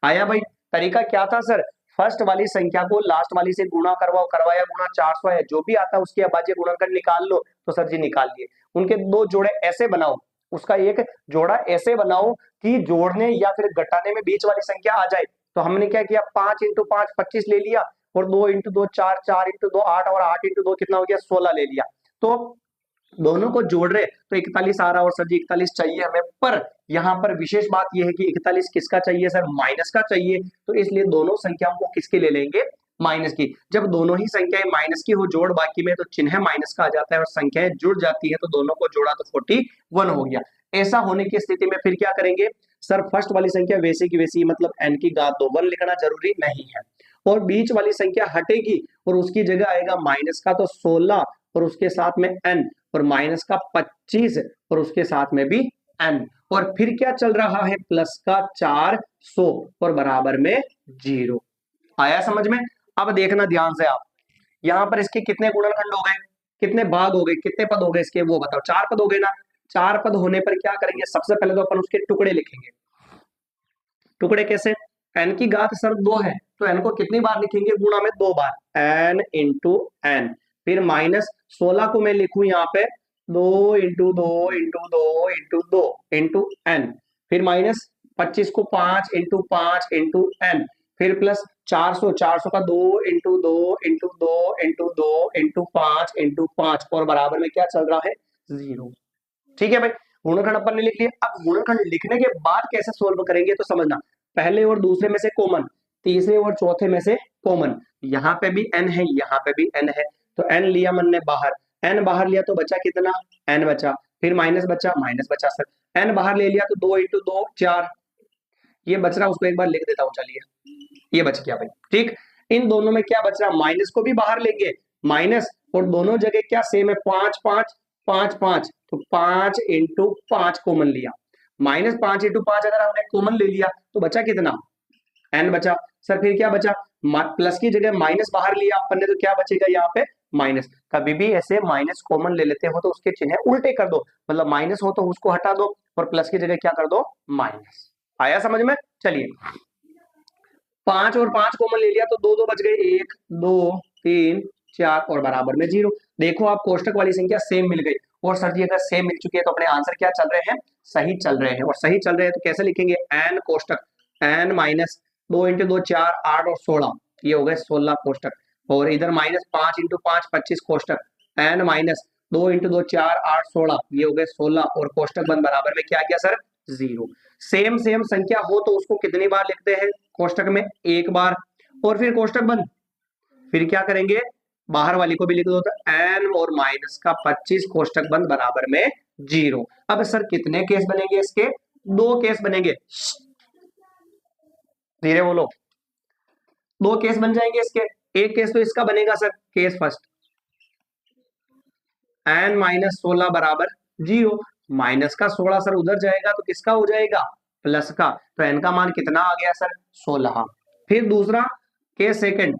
आया भाई। तरीका क्या था सर, फर्स्ट वाली संख्या को लास्ट वाली से गुणा करवाया गुणा 400 है, जो भी आता है उसके अभाज्य गुणनखंड निकाल लो, तो सर जी निकाल लिए। उनके दो जोड़े ऐसे बनाओ, उसका एक जोड़ा ऐसे बनाओ कि जोड़ने या फिर घटाने में बीच वाली संख्या आ जाए। तो हमने क्या किया 5 × 5 25 ले लिया और 2 × 2 4, 4 × 2 8 और 8 × 2 कितना हो गया 16 ले लिया। तो दोनों को जोड़ रहे तो 41 आ रहा और सर जी 41 चाहिए हमें, पर यहाँ पर विशेष बात यह है कि 41 किसका चाहिए सर माइनस का चाहिए, तो इसलिए दोनों संख्याओं को किसके ले लेंगे माइनस की। जब दोनों ही संख्याएं माइनस की हो जोड़ बाकी में तो चिन्ह माइनस का आ जाता है और संख्याएं जुड़ जाती है तो दोनों को जोड़ा तो 41 हो गया। ऐसा होने की स्थिति में फिर क्या करेंगे सर, फर्स्ट वाली संख्या वैसे की वैसी, मतलब n की घात 2 1 लिखना जरूरी नहीं है, और बीच वाली संख्या हटेगी और उसकी जगह आएगा माइनस का तो 16 और उसके साथ में n और माइनस का 25 और उसके साथ में भी n, और फिर क्या चल रहा है प्लस का 400 और बराबर में 0। आया समझ में। अब देखना ध्यान से आप, यहां पर इसके कितने गुणनखंड हो गए, कितने भाग हो गए, कितने पद हो गए इसके वो बताओ, 4 पद हो गए ना। 4 पद होने पर क्या करेंगे, सबसे पहले तो अपन उसके टुकड़े लिखेंगे। टुकड़े कैसे, n की घात सर 2 है तो n को कितनी बार लिखेंगे गुणा में 2 बार, n × n, फिर माइनस 16 को मैं लिखूं यहाँ पे 2 × 2 × 2 × 2 × n, फिर माइनस 25 को 5 × 5 × n, फिर प्लस 400 का 2 × 2 × 2 × 2 × 5 × 5 और बराबर में क्या चल रहा है 0। ठीक है भाई, गुणनखंड अपन ने लिख लिया। अब गुणनखंड लिखने के बाद कैसे सोल्व करेंगे तो समझना, पहले और दूसरे में से कॉमन, तीसरे और चौथे में से कॉमन, यहाँ पे भी n है यहाँ पे भी n है, तो n लिया मन ने बाहर, n बाहर लिया तो बचा कितना n बचा, फिर माइनस बचा सर, n बाहर ले लिया तो 2 × 2 4, ये बच रहा उसको एक बार लिख देता हूँ, चलिए ये बच गया भाई। ठीक, इन दोनों में क्या बच रहा, माइनस को भी बाहर लेंगे माइनस, और दोनों जगह क्या सेम है 5 5 5 5, तो 5 × 5 कॉमन लिया, -5 × 5 अगर हमने कॉमन ले लिया तो बचा कितना n बचा सर, फिर क्या बचा प्लस की जगह माइनस बाहर लिया अपन ने तो क्या बचेगा यहाँ पे माइनस। कभी भी ऐसे माइनस कॉमन ले लेते हो तो उसके चिन्ह उल्टे कर दो, मतलब माइनस हो तो उसको हटा दो और प्लस की जगह क्या कर दो माइनस। आया समझ में। चलिए 5 और 5 कॉमन ले लिया तो 2 2 बच गए, 1 2 3 4 और बराबर में 0। देखो आप कोष्टक वाली संख्या सेम मिल गई, और सर जी अगर सेम मिल चुकी है तो अपने आंसर क्या चल रहे हैं सही चल रहे हैं, और सही चल रहे हैं तो कैसे लिखेंगे n कोष्टक n माइनस 2 × 2 4 8 और 16, ये हो गए 16 कोष्टक, और इधर -5 × 5 25 कोष्टक, n माइनस 2 × 2 4 8 16, ये हो गए 16 और कोष्टक बंद बराबर में क्या गया सर 0। सेम संख्या हो तो उसको कितनी बार लिखते हैं कोष्टक में एक बार, और फिर कोष्टक बंद, फिर क्या करेंगे बाहर वाली को भी लिख दो तो n और माइनस का 25 कोष्टक बंद बराबर में 0। अब सर कितने केस बनेंगे इसके? 2 केस बनेंगे। धीरे बोलो। 2 केस बन जाएंगे इसके। एक केस तो इसका बनेगा sir, case first, n minus 16 बराबर 0। माइनस का 16 सर उधर जाएगा तो किसका हो जाएगा? प्लस का। तो n का मान कितना आ गया सर? 16। फिर दूसरा केस सेकंड,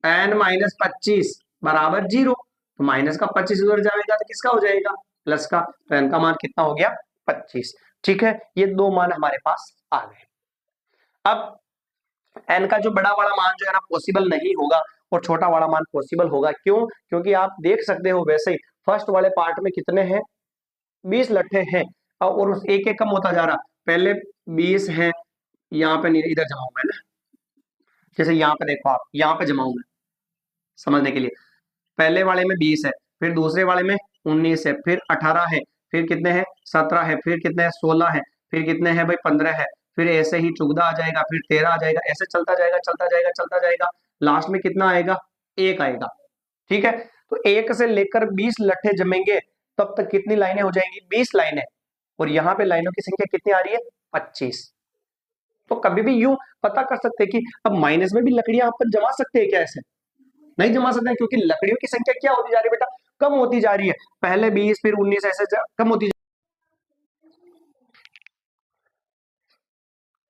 n माइनस 25 बराबर 0। तो माइनस का 25 उधर जाएगा तो किसका हो जाएगा? प्लस का। तो n का मान कितना हो गया? 25। ठीक है, ये 2 मान हमारे पास आ गए। अब n का जो बड़ा वाला मान जो है ना पॉसिबल नहीं होगा और छोटा वाला मान पॉसिबल होगा। क्यों? क्योंकि आप देख सकते हो वैसे ही फर्स्ट वाले पार्ट में कितने हैं? 20 लट्ठे हैं और उस एक एक कम होता जा रहा। पहले 20 हैं, यहाँ पे नहीं, इधर जमाऊं मैं ना, जैसे यहाँ पे देखो, आप यहाँ पे जमाऊं मैं समझने के लिए। पहले वाले में 20 है, फिर दूसरे वाले में 19 है, फिर 18 है, फिर कितने हैं? 17 है, फिर कितने हैं? 16 है, फिर कितने हैं भाई? 15 है, फिर ऐसे ही 14 आ जाएगा, फिर 13 आ जाएगा, ऐसे चलता जाएगा चलता जाएगा चलता जाएगा। लास्ट में कितना आएगा? 1 आएगा। ठीक है, तो 1 से लेकर 20 लट्ठे जमेंगे तब तक कितनी लाइनें हो जाएंगी? 20 लाइनें। और यहाँ पे लाइनों की संख्या कितनी आ रही है? 25। तो कभी भी यूं पता कर सकते हैं कि अब माइनस में भी लकड़ियां अपन जमा सकते हैं क्या? ऐसे नहीं जमा सकते हैं, क्योंकि लकड़ियों की संख्या क्या होती जा रही है बेटा? कम होती जा रही है। पहले 20, फिर 19, ऐसे कम होती।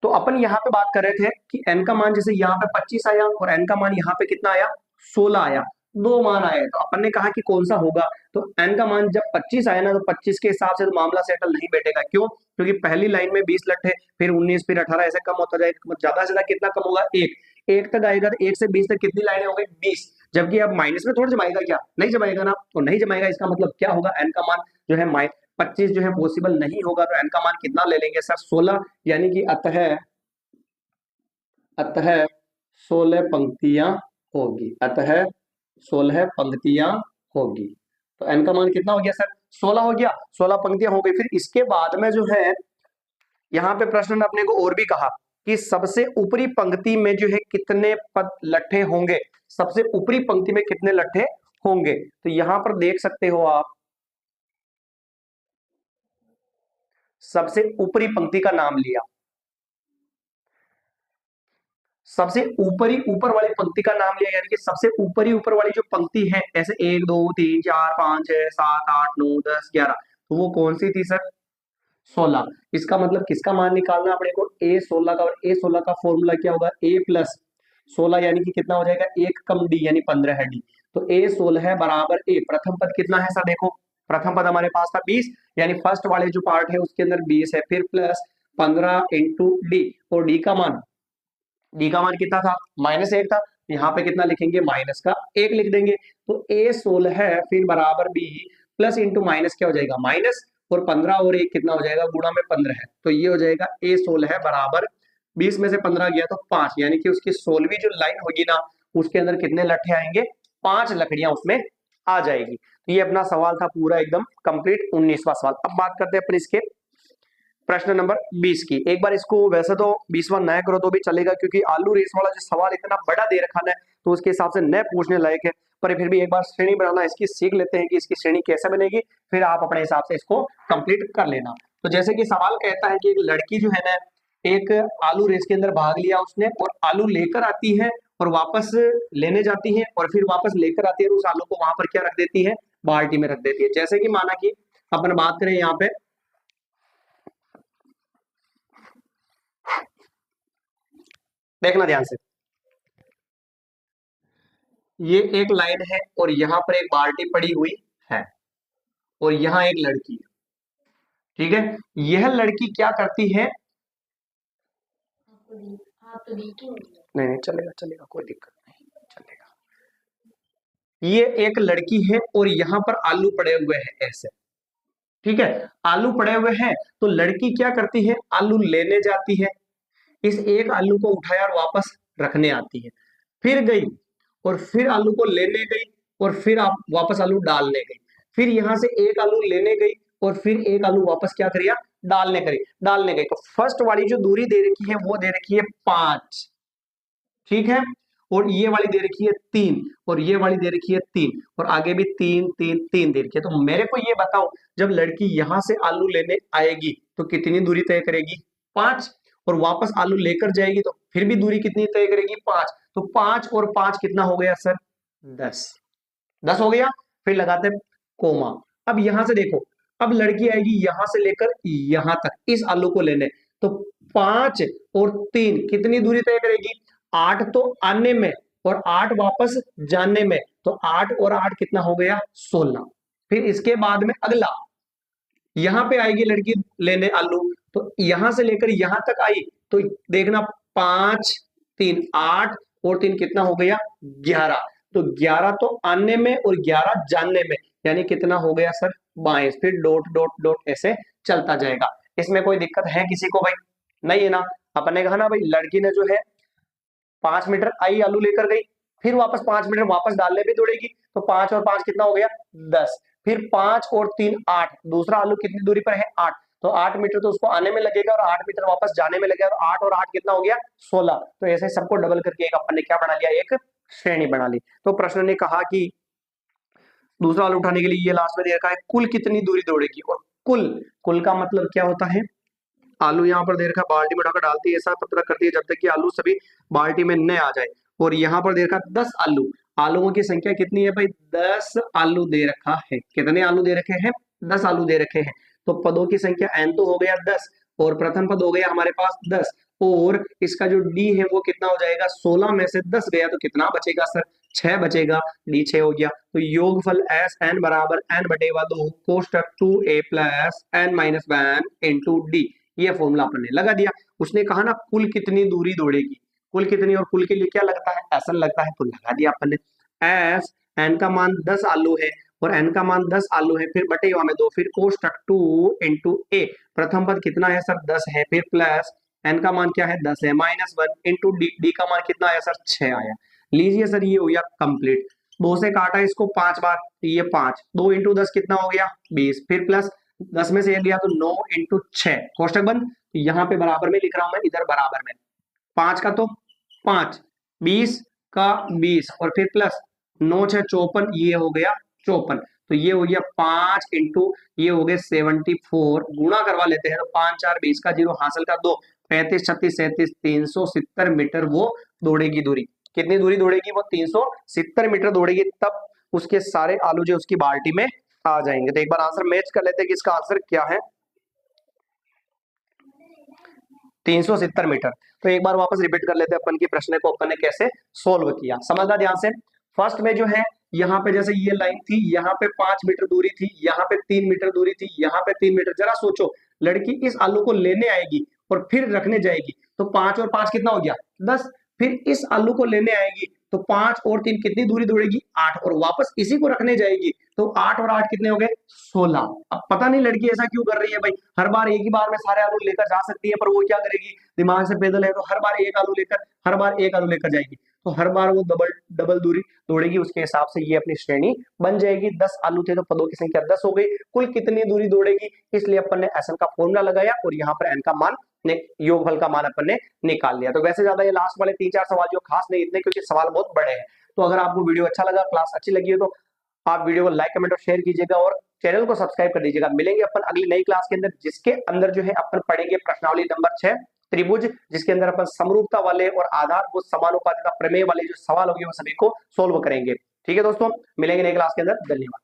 तो अपन यहाँ पे बात कर रहे थे कि n का मान जैसे यहाँ पे 25 आया और n का मान यहाँ पे कितना आया? 16 आया। 2 मान आए तो अपन ने कहा कि कौन सा होगा? तो n का मान जब 25 आया ना तो 25 के हिसाब से तो मामला सेटल नहीं बैठेगा। क्यों? क्योंकि पहली लाइन में 20 लट्ठे, फिर 19, फिर 18, ऐसे कम होता जाएगा। ज्यादा से ज्यादा कितना कम होगा? 1 तक आएगा तो 1 से 20 तक कितनी लाइनें हो गई? 20। जबकि अब माइनस में थोड़ा जमाएगा क्या? नहीं जमाएगा ना, तो नहीं जमाएगा। इसका मतलब क्या होगा? n का मान जो है 25 जो है पॉसिबल नहीं होगा। तो n का मान कितना ले लेंगे सर? 16। यानी कि अतः 16 पंक्तियां होगी। अतः 16 पंक्तियां होगी। तो n का मान कितना हो गया सर? 16 हो गया। 16 पंक्तियां हो गई। फिर इसके बाद में जो है यहाँ पे प्रश्न ने अपने को और भी कहा कि सबसे ऊपरी पंक्ति में जो है कितने पद लट्ठे होंगे? सबसे ऊपरी पंक्ति में कितने लट्ठे होंगे? तो यहां पर देख सकते हो आप, सबसे ऊपरी पंक्ति का नाम लिया। सबसे ऊपर वाली पंक्ति का नाम लिया, यानी कि सबसे ऊपर वाली जो पंक्ति है, ऐसे 1 2 3 4 5 6 7 8 9 10 11, तो वो कौन सी थी सर? 16। इसका मतलब किसका मान निकालना अपने को? A16 का। और A16 का फॉर्मूला क्या होगा? A प्लस 16 यानी कि कितना हो जाएगा? 1 कम D यानी 15 है D। तो A16 बराबर A। प्रथम पद कितना है सर? देखो प्रथम पद हमारे पास था 20, यानी फर्स्ट वाले जो पार्ट है उसके अंदर 20 है, फिर प्लस 15 इंटू D। और D का मान कितना था? -1 था। यहाँ पे कितना लिखेंगे? माइनस का 1 लिख देंगे। तो A16 है फिर बराबर B प्लस इंटू माइनस क्या हो जाएगा? माइनस, और 15 और 1 कितना हो जाएगा? गुणा में 15 है। तो ये हो जाएगा A16 बराबर 20 में से 15 गया तो 5, यानी कि उसकी 16वीं जो लाइन होगी ना उसके अंदर कितने लट्ठे आएंगे? 5 लकड़ियां उसमें आ जाएगी। तो ये अपना सवाल था पूरा एकदम कंप्लीट, 19वां सवाल। अब बात करते हैं अपन इसके प्रश्न नंबर 20 की। एक बार इसको वैसे तो 20वां न करो तो भी चलेगा, क्योंकि आलू रेस वाला जो सवाल इतना बड़ा दे रखा है तो उसके हिसाब से न पूछने लायक है। पर फिर भी एक बार श्रेणी बनाना इसकी सीख लेते हैं कि इसकी श्रेणी कैसे बनेगी, फिर आप अपने हिसाब से इसको कंप्लीट कर लेना। तो जैसे कि सवाल कहता है कि एक लड़की जो है ना, एक आलू रेस के अंदर भाग लिया उसने और आलू लेकर आती है और वापस लेने जाती है और फिर वापस लेकर आती है और उस आलू को वहां पर क्या रख देती है? बाल्टी में रख देती है। जैसे कि माना कि अपन बात करें यहाँ पे, देखना ध्यान से, ये एक लाइन है और यहाँ पर एक बाल्टी पड़ी हुई है और यहाँ एक लड़की है। ठीक है, यह लड़की क्या करती है? नहीं नहीं चलेगा चलेगा, कोई दिक्कत नहीं, चलेगा। ये एक लड़की है और यहाँ पर आलू पड़े हुए हैं ऐसे। ठीक है, आलू पड़े हुए हैं तो लड़की क्या करती है? आलू लेने जाती है, इस एक आलू को उठाया और वापस रखने आती है, फिर गई और फिर आलू को लेने गई और फिर आप वापस आलू डालने गई, फिर यहां से एक आलू लेने गई और फिर एक आलू वापस क्या करिए? डालने गई। तो फर्स्ट वाली जो दूरी दे रखी है वो दे रखी है 5। ठीक है, और ये वाली दे रखी है 3 और ये वाली दे रखी है 3 और आगे भी 3 3 3 दे रखी है। तो मेरे को ये बताओ, जब लड़की यहां से आलू लेने आएगी तो कितनी दूरी तय करेगी? 5। और वापस आलू लेकर जाएगी तो फिर भी दूरी कितनी तय करेगी? 5। तो 5 और 5 कितना हो गया सर? 10। 10 हो गया। फिर लगाते हैं कोमा। अब यहां से देखो, अब लड़की आएगी यहां से लेकर यहां तक इस आलू को लेने, तो 5 और 3 कितनी दूरी तय करेगी? 8 तो आने में और 8 वापस जाने में, तो 8 और 8 कितना हो गया? 16। फिर इसके बाद में अगला, यहां पे आएगी लड़की लेने आलू, तो यहां से लेकर यहां तक आई, तो देखना 5 3 8 और 3 कितना हो गया? 11। तो 11 तो आने में और 11 जानने में, यानी कितना हो गया सर? 22। फिर डॉट डॉट डॉट ऐसे चलता जाएगा। इसमें कोई दिक्कत है किसी को भाई? नहीं है ना? अपन ने कहा ना भाई, लड़की ने जो है 5 मीटर आई आलू लेकर गई, फिर वापस 5 मीटर वापस डालने भी दौड़ेगी, तो 5 और 5 कितना हो गया? 10। फिर 5 और 3 8, दूसरा आलू कितनी दूरी पर है? 8। तो 8 मीटर तो उसको आने में लगेगा और 8 मीटर वापस जाने में लगेगा, तो 8 और 8 कितना हो गया? 16। तो ऐसे सबको डबल करके एक अपन ने क्या बना लिया? एक श्रेणी बना ली। तो प्रश्न ने कहा कि दूसरा आलू उठाने के लिए ये लास्ट में दे रखा है कुल कितनी दूरी दौड़ेगी, और कुल, कुल का मतलब क्या होता है? आलू यहाँ पर दे रखा बाल्टी में उठाकर डालती है, ऐसा तब तक करती है जब तक कि आलू सभी बाल्टी में न आ जाए। और यहाँ पर दे रखा 10 आलू, आलूओं की संख्या कितनी है भाई? 10 आलू दे रखा है। कितने आलू दे रखे हैं? 10 आलू दे रखे हैं। तो पदों की संख्या n तो हो गया 10 और प्रथम पद हो गया हमारे पास 10, और इसका जो d है वो कितना हो जाएगा? 16 में से 10 गया तो कितना बचेगा सर? 6 बचेगा। d 6 हो गया। तो योगफल s n बराबर n बटेवा 2 कोष्टक 2a plus n minus 1 into D. ये फॉर्मूला अपन ने लगा दिया। उसने कहा ना कुल कितनी दूरी दौड़ेगी, कुल कितनी, और कुल के लिए क्या लगता है? एसएन लगता है, तो लगा दिया अपन ने। एस एन का मान 10 आलू है और एन का मान 10 आलू है, फिर बटे में 2, फिर कोष्टक 2 इंटू ए, प्रथम पद कितना है सर? 10 है, फिर प्लस एन का मान क्या है? 10 है, माइनस 1 इंटू डी, डी का मान कितना आया सर? 6 आया। लीजिए सर, ये हो गया कंप्लीट। 2 से काटा इसको 5 बार, ये 5, 2 इंटू 10 कितना हो गया? 20, फिर प्लस 10 में से 1 लिया तो 9 इंटू 6, कोष्टक बंद। यहाँ पे बराबर में लिख रहा हूं मैं, इधर बराबर में 5 का तो 5, 20 का 20 और फिर प्लस 9 6 54, ये हो गया 54। तो ये हो गया 5 इंटू ये हो गए 74, गुणा करवा लेते हैं तो 5 4 20 का 0 हासिल का 2, 35 36 37 370 मीटर वो दौड़ेगी दूरी। कितनी दूरी दौड़ेगी? वो 370 मीटर दौड़ेगी, तब उसके सारे आलू जो उसकी बाल्टी में आ जाएंगे। तो एक बार आंसर मैच कर लेते हैं कि इसका आंसर क्या है? 370 मीटर। तो एक बार वापस रिपीट कर लेते हैं अपन की प्रश्न को, अपन ने कैसे सोल्व किया, समझना ध्यान से। फर्स्ट में जो है यहाँ पे जैसे ये लाइन थी, यहाँ पे 5 मीटर दूरी थी, यहाँ पे 3 मीटर दूरी थी, यहाँ पे 3 मीटर। जरा सोचो, लड़की इस आलू को लेने आएगी और फिर रखने जाएगी, तो 5 और 5 कितना हो गया? 10। फिर इस आलू को लेने आएगी तो 5 और 3 कितनी दूरी दौड़ेगी? 8, और वापस इसी को रखने जाएगी तो 8 और 8 कितने हो गए? 16। अब पता नहीं लड़की ऐसा क्यों कर रही है भाई, हर बार एक ही बार में सारे आलू लेकर जा सकती है, पर वो क्या करेगी? दिमाग से पैदल है तो हर बार एक आलू लेकर, हर बार एक आलू लेकर जाएगी, तो हर बार वो डबल डबल दूरी दौड़ेगी। उसके हिसाब से ये अपनी श्रेणी बन जाएगी। 10 आलू थे तो पदों की संख्या 10 हो गई, कुल कितनी दूरी दौड़ेगी, इसलिए अपन ने एसएन का फॉर्मूला लगाया और यहाँ पर एन का मान ने योगफल का मान अपन ने निकाल लिया। तो वैसे ज्यादा ये लास्ट वाले 3-4 सवाल जो खास नहीं इतने, क्योंकि सवाल बहुत बड़े हैं। तो अगर आपको वीडियो अच्छा लगा, क्लास अच्छी लगी हो, तो आप वीडियो को लाइक कमेंट और शेयर कीजिएगा और चैनल को सब्सक्राइब कर दीजिएगा। मिलेंगे अपन अगली नई क्लास के अंदर, जिसके अंदर जो है अपन पढ़ेंगे प्रश्नावली नंबर 6 त्रिभुज, जिसके अंदर अपन समरूपता वाले और आधारभूत समानुपातिता प्रमेय वाले जो सवाल होंगे वो सभी को सोल्व करेंगे। ठीक है दोस्तों, मिलेंगे नई क्लास के अंदर। धन्यवाद।